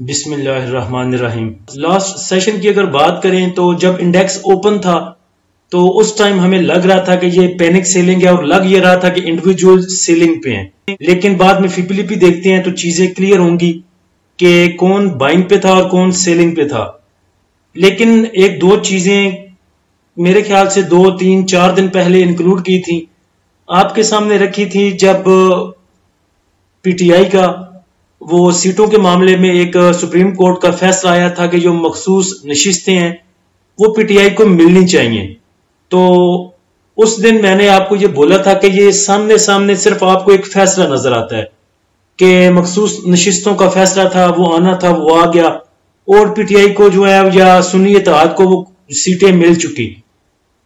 बिस्मिल्लाहिर्रहमानिर्रहीम। Last session की अगर बात करें तो जब इंडेक्स ओपन था तो उस टाइम हमें लग रहा था कि ये पैनिक सेलिंग है और लग ये रहा था कि इंडिविजुअल सेलिंग पे हैं, लेकिन बाद में फिपलीपी देखते हैं तो चीजें क्लियर होंगी कि कौन बाइंग पे था और कौन सेलिंग पे था। लेकिन एक दो चीजें मेरे ख्याल से 2 3 4 दिन पहले इंक्लूड की थी, आपके सामने रखी थी जब पीटीआई का वो सीटों के मामले में एक सुप्रीम कोर्ट का फैसला आया था कि जो मखसूस नशिस्तें हैं वो पीटीआई को मिलनी चाहिए। तो उस दिन मैंने आपको ये बोला था कि ये सामने सामने सिर्फ आपको एक फैसला नजर आता है कि मखसूस नशिस्तों का फैसला था, वो आना था, वो आ गया और पीटीआई को जो है या सुन्नी इत्तेहाद को वो सीटें मिल चुकी।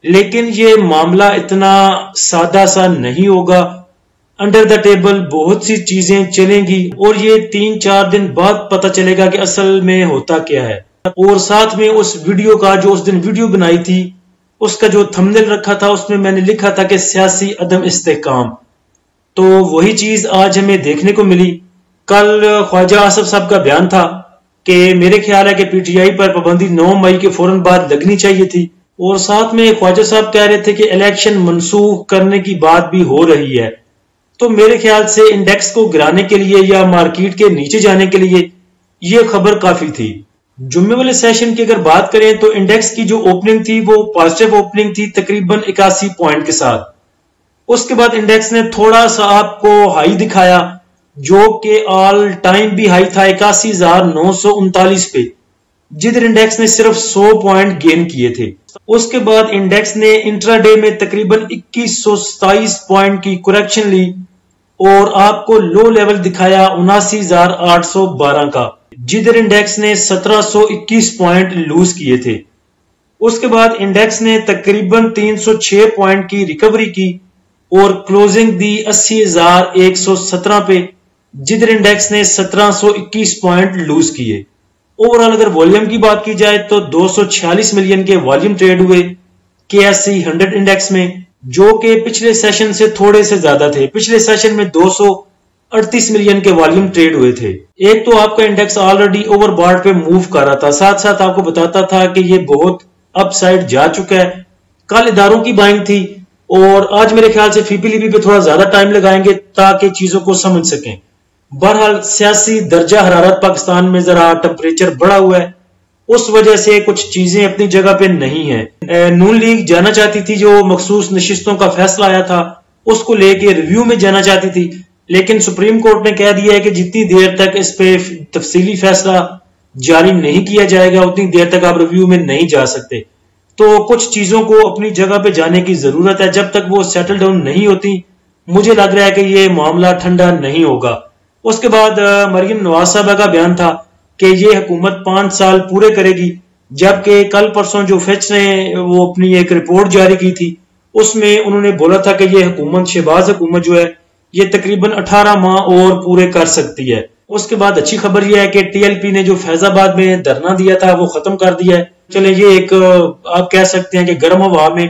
लेकिन ये मामला इतना सादा सा नहीं होगा, अंडर द टेबल बहुत सी चीजें चलेंगी और ये 3 4 दिन बाद पता चलेगा कि असल में होता क्या है। और साथ में उस वीडियो का जो उस दिन वीडियो बनाई थी उसका जो थंबनेल रखा था उसमें मैंने लिखा था कि सियासी अदम इस्तेहकाम, तो वही चीज आज हमें देखने को मिली। कल ख्वाजा आसफ साहब का बयान था कि मेरे ख्याल है कि पीटीआई पर पाबंदी 9 मई के फौरन बाद लगनी चाहिए थी और साथ में ख्वाजा साहब कह रहे थे कि इलेक्शन मनसूख करने की बात भी हो रही है। तो मेरे ख्याल से इंडेक्स को गिराने के लिए या मार्केट के नीचे जाने के लिए यह खबर काफी थी। जुम्मे वाले सेशन की अगर बात करें तो इंडेक्स की जो ओपनिंग थी वो पॉजिटिव ओपनिंग थी तकरीबन 81 पॉइंट के साथ। उसके बाद इंडेक्स ने थोड़ा सा आपको हाई दिखाया जो कि ऑल टाइम भी हाई था 81,939 पे, जिधर इंडेक्स ने सिर्फ 100 पॉइंट गेन किए थे। उसके बाद इंडेक्स ने इंट्राडे में तकरीबन 2127 पॉइंट की करेक्शन ली और आपको लो लेवल दिखाया 79,812 का, जिधर इंडेक्स ने 1721 पॉइंट लूज किए थे। उसके बाद इंडेक्स ने तकरीबन 306 पॉइंट की रिकवरी की और क्लोजिंग दी 80,117 पे, जिधर इंडेक्स ने 1721 पॉइंट लूज किए। ओवरऑल अगर वॉल्यूम की बात की जाए तो 246 मिलियन के वॉल्यूम ट्रेड हुए KSE 100 इंडेक्स में, जो कि पिछले सेशन से थोड़े से ज्यादा थे। पिछले सेशन में 238 मिलियन के वॉल्यूम ट्रेड हुए थे। एक तो आपका इंडेक्स ऑलरेडी ओवरबॉट पे मूव कर रहा था, साथ साथ आपको बताता था कि ये बहुत अपसाइड जा चुका है। कल इदारों की बाइंग थी और आज मेरे ख्याल से फीपीलीपी पे थोड़ा ज्यादा टाइम लगाएंगे ताकि चीजों को समझ सकें। बहरहाल सियासी दर्जा हरारत पाकिस्तान में जरा टेम्परेचर बढ़ा हुआ है, उस वजह से कुछ चीजें अपनी जगह पे नहीं है। नून लीग जाना चाहती थी, जो मखसूस नशिस्तों का फैसला आया था उसको लेके रिव्यू में जाना चाहती थी, लेकिन सुप्रीम कोर्ट ने कह दिया है कि जितनी देर तक इस पे तफसीली फैसला जारी नहीं किया जाएगा उतनी देर तक आप रिव्यू में नहीं जा सकते। तो कुछ चीजों को अपनी जगह पे जाने की जरूरत है, जब तक वो सेटल डाउन नहीं होती मुझे लग रहा है कि ये मामला ठंडा नहीं होगा। उसके बाद मरियम नवाज साहबा का बयान था कि ये हुकूमत 5 साल पूरे करेगी, जबकि कल परसों जो फिच ने वो अपनी एक रिपोर्ट जारी की थी उसमें उन्होंने बोला था कि ये हुकूमत शहबाज हुकूमत जो है ये तकरीबन 18 माह और पूरे कर सकती है। उसके बाद अच्छी खबर यह है कि टीएलपी ने जो फैजाबाद में धरना दिया था वो खत्म कर दिया है। चले ये एक आप कह सकते हैं कि गर्म हवा में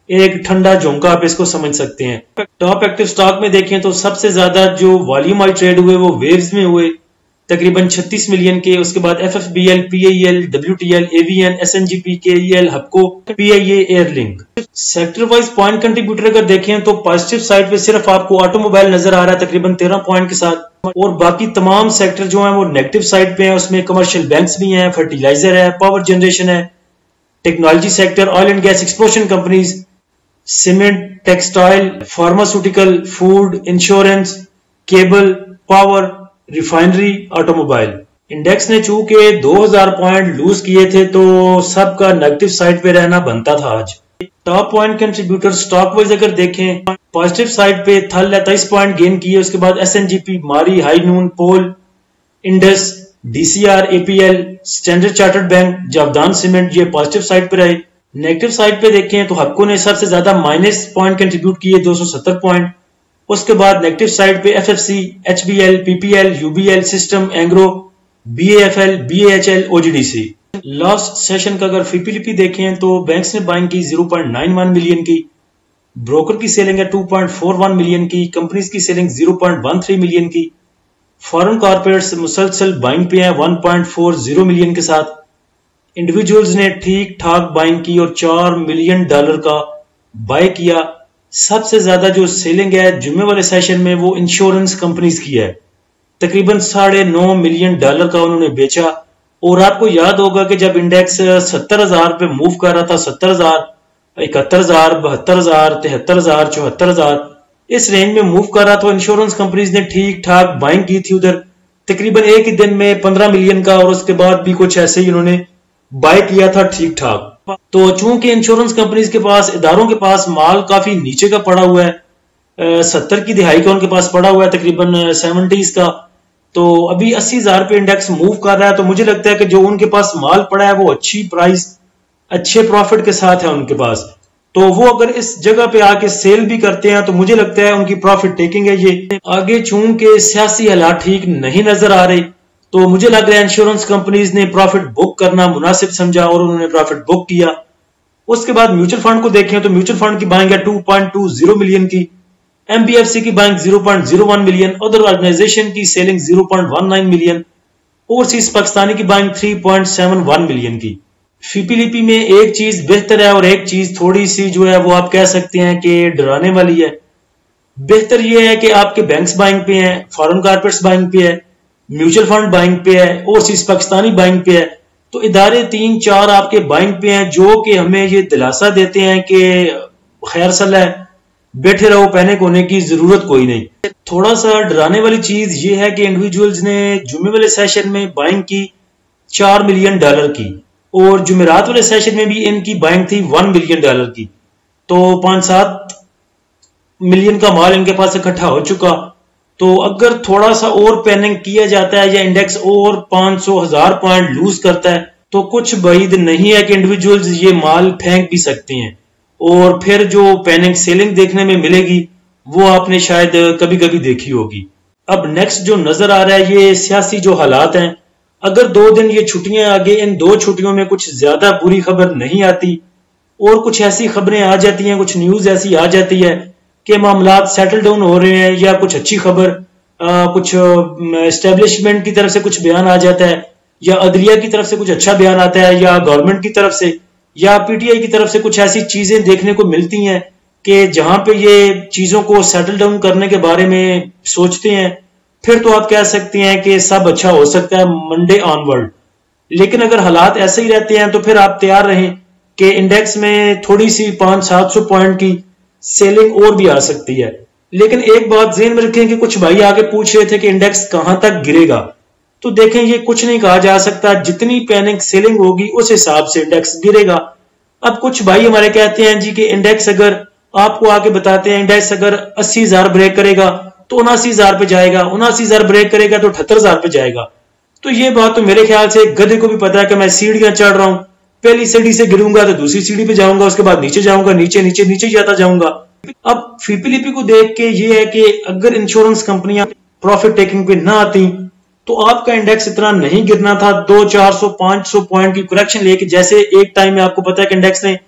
एक ठंडा झोंका, आप इसको समझ सकते हैं। टॉप एक्टिव स्टॉक में देखें तो सबसे ज्यादा जो वॉल्यूम आई ट्रेड हुए वो वेव्स में हुए तकरीबन 36 मिलियन के। उसके बाद FFBL, PIL, WTL, AVN, SNGP, KEL, Hubco, PIA, Airlink. Sector wise point contributor अगर देखें तो पॉजिटिव साइड पे सिर्फ आपको ऑटोमोबाइल नजर आ रहा है तकरीबन 13 पॉइंट के साथ, और बाकी तमाम सेक्टर जो है वो नेगेटिव साइड पे है। उसमें कमर्शियल बैंक्स भी हैं, फर्टिलाइजर है, पावर जनरेशन है, technology sector, oil and gas exploration companies, cement, textile, pharmaceutical, food, insurance, cable, power, refinery, automobile. Index ने चूंकि 2000 पॉइंट लूज किए थे तो सबका नेगेटिव साइड पे रहना बनता था आज। Top point contributor stock wise अगर देखें पॉजिटिव साइड पे थल 23 पॉइंट गेन किए। उसके बाद SNGP, Mari, high noon, POL, Indus, DCR, APL, standard chartered bank, Javedan cement ये पॉजिटिव साइड पे रहे। नेगेटिव साइड पे देखें तो हबको ने सबसे ज्यादा माइनस पॉइंट कंट्रीब्यूट किए 270 पॉइंट। उसके बाद नेगेटिव साइड पे FFC, HBL, PPL, UBL, system, Engro, BAFL, BAHL, OGDC. Last session का अगर फीपीलीपी देखें तो बैंक्स ने बाइंग की 0.91 मिलियन की, ब्रोकर की सेलिंग है 2.41 मिलियन की, कंपनीज की सेलिंग 0.13 मिलियन की, फॉरेन कॉर्पोरेट्स मुसलसल बाइंग पे हैं 1.40 मिलियन के साथ। इंडिविजुअल्स ने ठीक ठाक बाइंग की और $4 मिलियन का बाय किया। सबसे ज्यादा जो सेलिंग है जुम्मे वाले सेशन में वो इंश्योरेंस कंपनीज की है, तकरीबन $9.5 मिलियन का उन्होंने बेचा। और आपको याद होगा कि जब इंडेक्स 70,000 पे मूव कर रहा था, 70,000, 71,000, 72,000, 73,000, 74,000 इस रेंज में मूव कर रहा था, इंश्योरेंस कंपनीज ने ठीक ठाक बाइंग की थी उधर तकरीबन एक ही दिन में 15 मिलियन का, और उसके बाद भी कुछ ऐसे ही उन्होंने बाय किया था ठीक ठाक। तो चूंकि इंश्योरेंस कंपनीज के पास, इदारों के पास माल काफी नीचे का पड़ा हुआ है, 70 की दिहाई का उनके पास पड़ा हुआ है, तकरीबन 70s का, तो अभी 80,000 पे इंडेक्स मूव कर रहा है। तो मुझे लगता है कि जो उनके पास माल पड़ा है वो अच्छी प्राइस, अच्छे प्रॉफिट के साथ है उनके पास, तो वो अगर इस जगह पे आके सेल भी करते हैं तो मुझे लगता है उनकी प्रॉफिट टेकिंग है ये। आगे चूंकि सियासी हालात ठीक नहीं नजर आ रहे, तो मुझे लग रहा है इंश्योरेंस कंपनीज ने प्रॉफिट बुक करना मुनासिब समझा और उन्होंने प्रॉफिट बुक किया। उसके बाद म्यूचुअल फंड को देखें तो म्यूचुअल फंड की बाइंग है 2.20 मिलियन की, एमबीएफसी की बाइंग 0.01 मिलियन, अदर ऑर्गेनाइजेशन की सेलिंग 0.19 मिलियन, ओवरसीज पाकिस्तानी की बाइंग 3.71 मिलियन की। फीपीलीपी में एक चीज बेहतर है और एक चीज थोड़ी सी जो है वो आप कह सकते हैं कि डराने वाली है। बेहतर ये है कि आपके बैंक्स बाइंग पे हैं, फॉरेन कॉर्पोरेट्स बाइंग पे है, म्यूचुअल फंड बाइंग पे है, ओवरसीज पाकिस्तानी बाइंग पे है, तो इदारे 3-4 आपके बाइंग पे हैं जो कि हमें ये दिलासा देते हैं कि खैर सलाह है, बैठे रहो, पैनिक होने की जरूरत कोई नहीं। थोड़ा सा डराने वाली चीज ये है कि इंडिविजुअल्स ने जुम्मे वाले सेशन में बाइंग की $4 मिलियन की, और जुमेरात वाले सेशन में भी इनकी बाइंग थी $1 मिलियन की, तो 5-7 मिलियन का माल इनके पास इकट्ठा हो चुका। तो अगर थोड़ा सा और पैनिक किया जाता है या इंडेक्स और 500,000 पॉइंट लूज करता है तो कुछ बैद नहीं है कि इंडिविजुअल्स ये माल फेंक भी सकते हैं, और फिर जो पैनिक सेलिंग देखने में मिलेगी वो आपने शायद कभी कभी देखी होगी। अब नेक्स्ट जो नजर आ रहा है ये सियासी जो हालात हैं, अगर 2 दिन ये छुट्टियां आगे, इन 2 छुट्टियों में कुछ ज्यादा बुरी खबर नहीं आती और कुछ ऐसी खबरें आ जाती हैं, कुछ न्यूज ऐसी आ जाती है कि मामलात सेटल डाउन हो रहे हैं, या कुछ अच्छी खबर, कुछ एस्टेब्लिशमेंट की तरफ से कुछ बयान आ जाता है, या अदलिया की तरफ से कुछ अच्छा बयान आता है, या गवर्नमेंट की तरफ से या पीटीआई की तरफ से कुछ ऐसी चीजें देखने को मिलती हैं कि जहां पे ये चीजों को सेटल डाउन करने के बारे में सोचते हैं, फिर तो आप कह सकते हैं कि सब अच्छा हो सकता है मंडे ऑनवर्ड। लेकिन अगर हालात ऐसे ही रहते हैं तो फिर आप तैयार रहें कि इंडेक्स में थोड़ी सी 500-700 पॉइंट की सेलिंग और भी आ सकती है। लेकिन एक बात ज़हन में रखें कि कुछ भाई आगे पूछ रहे थे कि इंडेक्स कहां तक गिरेगा, तो देखें ये कुछ नहीं कहा जा सकता, जितनी पैनिक सेलिंग होगी उस हिसाब से इंडेक्स गिरेगा। अब कुछ भाई हमारे कहते हैं जी कि इंडेक्स, अगर आपको आके बताते हैं इंडेक्स अगर 80,000 ब्रेक करेगा तो 79,000 पे जाएगा, 79,000 ब्रेक करेगा तो 78,000 पे जाएगा। तो ये बात तो मेरे ख्याल से गधे को भी पता है कि मैं सीढ़ियां चढ़ रहा हूं, पहली सीढ़ी से गिरूंगा तो दूसरी सीढ़ी पे जाऊंगा, उसके बाद नीचे जाऊंगा, नीचे नीचे नीचे जाता जाऊंगा। अब फीपीलीपी को देख के ये है कि अगर इंश्योरेंस कंपनियां प्रॉफिट टेकिंग पे ना आती तो आपका इंडेक्स इतना नहीं गिरना था। 200-400-500 पॉइंट की करेक्शन लेके, जैसे एक टाइम में आपको पता है कि इंडेक्स ने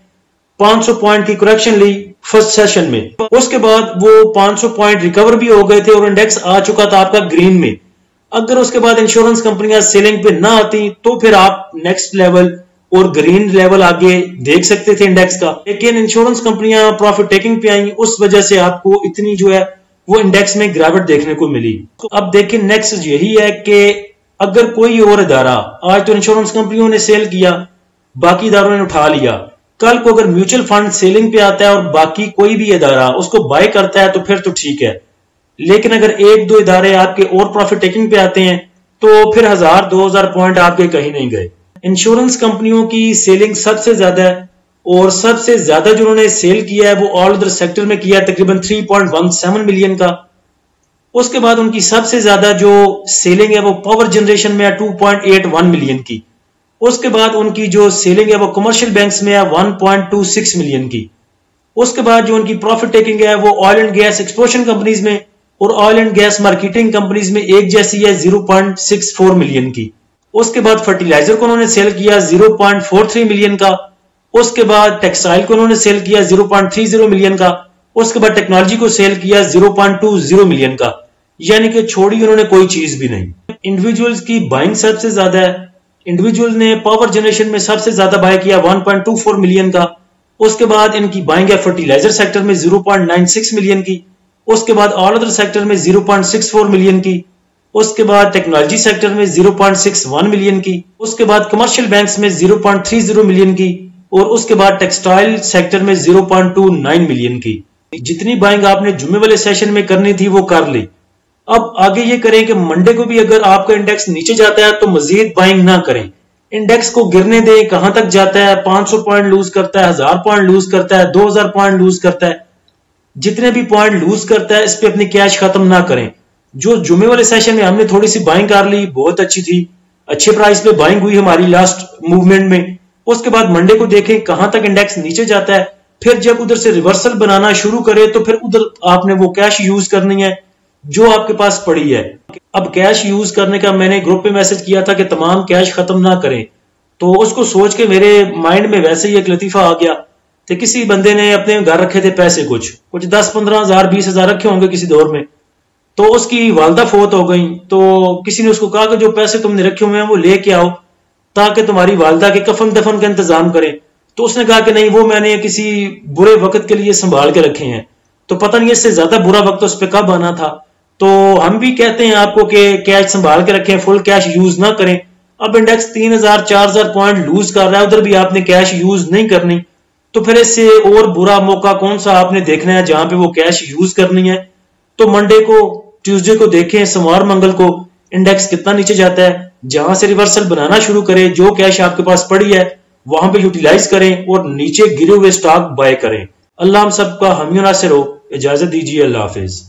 500 पॉइंट की करेक्शन ली फर्स्ट सेशन में, उसके बाद वो 500 पॉइंट रिकवर भी हो गए थे और इंडेक्स आ चुका था आपका ग्रीन में। अगर उसके बाद इंश्योरेंस कंपनियां सेलिंग पे ना आती तो फिर आप नेक्स्ट लेवल और ग्रीन लेवल आगे देख सकते थे इंडेक्स का। लेकिन इंश्योरेंस कंपनियां प्रॉफिट टेकिंग पे आई, उस वजह से आपको इतनी जो है वो इंडेक्स में गिरावट देखने को मिली। अब देखिए नेक्स्ट यही है कि अगर कोई और इदारा, आज तो इंश्योरेंस कंपनियों ने सेल किया, बाकी इदारों ने उठा लिया, कल को अगर म्यूचुअल फंड सेलिंग पे आता है और बाकी कोई भी इदारा उसको बाय करता है तो फिर तो ठीक है। लेकिन अगर 1-2 इदारे आपके और प्रॉफिट टेकिंग पे आते हैं तो फिर 1,000-2,000 पॉइंट आपके कहीं नहीं गए। इंश्योरेंस कंपनियों की सेलिंग सबसे ज्यादा है और सबसे ज्यादा जो उन्होंने सेल किया है वो ऑल अदर सेक्टर में किया है, तकरीबन 3.17 मिलियन का। उसके बाद उनकी सबसे ज्यादा जो सेलिंग है वो पावर जनरेशन में है 2.81 मिलियन की। उसके बाद उनकी जो सेलिंग है वो कमर्शियल बैंक्स में है 1.26 मिलियन की। उसके बाद जो उनकी प्रॉफिट टेकिंग है वो oil and gas exploration companies में और oil and gas marketing companies में एक जैसी है 0.64 मिलियन की। उसके बाद फर्टिलाइजर को उन्होंने सेल किया 0.43 मिलियन का। उसके बाद टेक्सटाइल को उन्होंने सेल किया 0.30 मिलियन का। उसके बाद टेक्नोलॉजी को सेल किया 0.20 मिलियन का। यानी कि छोड़ी उन्होंने कोई चीज भी नहीं। इंडिविजुअल्स की बाइंग सबसे ज्यादा है। इंडिविजुअल ने पावर जनरेशन में सबसे ज्यादा बाय किया 1.24 मिलियन का। उसके बाद इनकी बाइंग है फर्टिलाइजर सेक्टर में 0.96 मिलियन की। उसके बाद ऑल अदर सेक्टर में 0.64 मिलियन की। उसके बाद टेक्नोलॉजी सेक्टर में 0.61 मिलियन की। उसके बाद कमर्शियल बैंक्स में 0.30 मिलियन की। और उसके बाद टेक्सटाइल सेक्टर में 0.29 मिलियन की। जितनी बाइंग आपने जुम्मे वाले सेशन में करनी थी वो कर ली। अब आगे ये करें कि मंडे को भी अगर आपका इंडेक्स नीचे जाता है तो मजीद बाइंग ना करें, इंडेक्स को गिरने दें। कहां तक जाता है? 500 पॉइंट लूज करता है, 1000 पॉइंट लूज करता है, 2000 पॉइंट लूज करता है। जितने भी पॉइंट लूज करता है इस पे अपनी कैश खत्म ना करें। जो जुमे वाले सेशन में हमने थोड़ी सी बाइंग कर ली, बहुत अच्छी थी, अच्छे प्राइस पे बाइंग हुई हमारी लास्ट मूवमेंट में। उसके बाद मंडे को देखें कहां तक इंडेक्स नीचे जाता है, फिर जब उधर से रिवर्सल बनाना शुरू करे तो फिर उधर आपने वो कैश यूज करनी है जो आपके पास पड़ी है। अब कैश यूज करने का मैंने ग्रुप पे मैसेज किया था कि तमाम कैश खत्म ना करें, तो उसको सोच के मेरे माइंड में वैसे ही एक लतीफा आ गया कि किसी बंदे ने अपने घर रखे थे पैसे, कुछ 10-15 हजार 20 हजार रखे होंगे किसी दौर में। तो उसकी वालदा फोत हो गई, तो किसी ने उसको कहा कि जो पैसे तुमने रखे हुए हैं वो लेके आओ ताकि तुम्हारी वालदा के कफन दफन का इंतजाम करें। तो उसने कहा कि नहीं, वो मैंने किसी बुरे वक्त के लिए संभाल के रखे हैं। तो पता नहीं इससे ज्यादा बुरा वक्त उस पर कब आना था। तो हम भी कहते हैं आपको कि कैश संभाल के रखें, फुल कैश यूज ना करें। अब इंडेक्स 3000-4000 पॉइंट लूज कर रहा है, उधर भी आपने कैश यूज नहीं करनी, तो फिर इससे और बुरा मौका कौन सा आपने देखना है जहां पे वो कैश यूज करनी है। तो मंडे को, ट्यूसडे को देखें, सोमवार मंगल को इंडेक्स कितना नीचे जाता है, जहां से रिवर्सल बनाना शुरू करें, जो कैश आपके पास पड़ी है वहां पे यूटिलाइज करें और नीचे गिरे हुए स्टॉक बाय करें। अल्लाह हम सबका हामी नासिर हो। इजाजत दीजिए, अल्लाह हाफिज।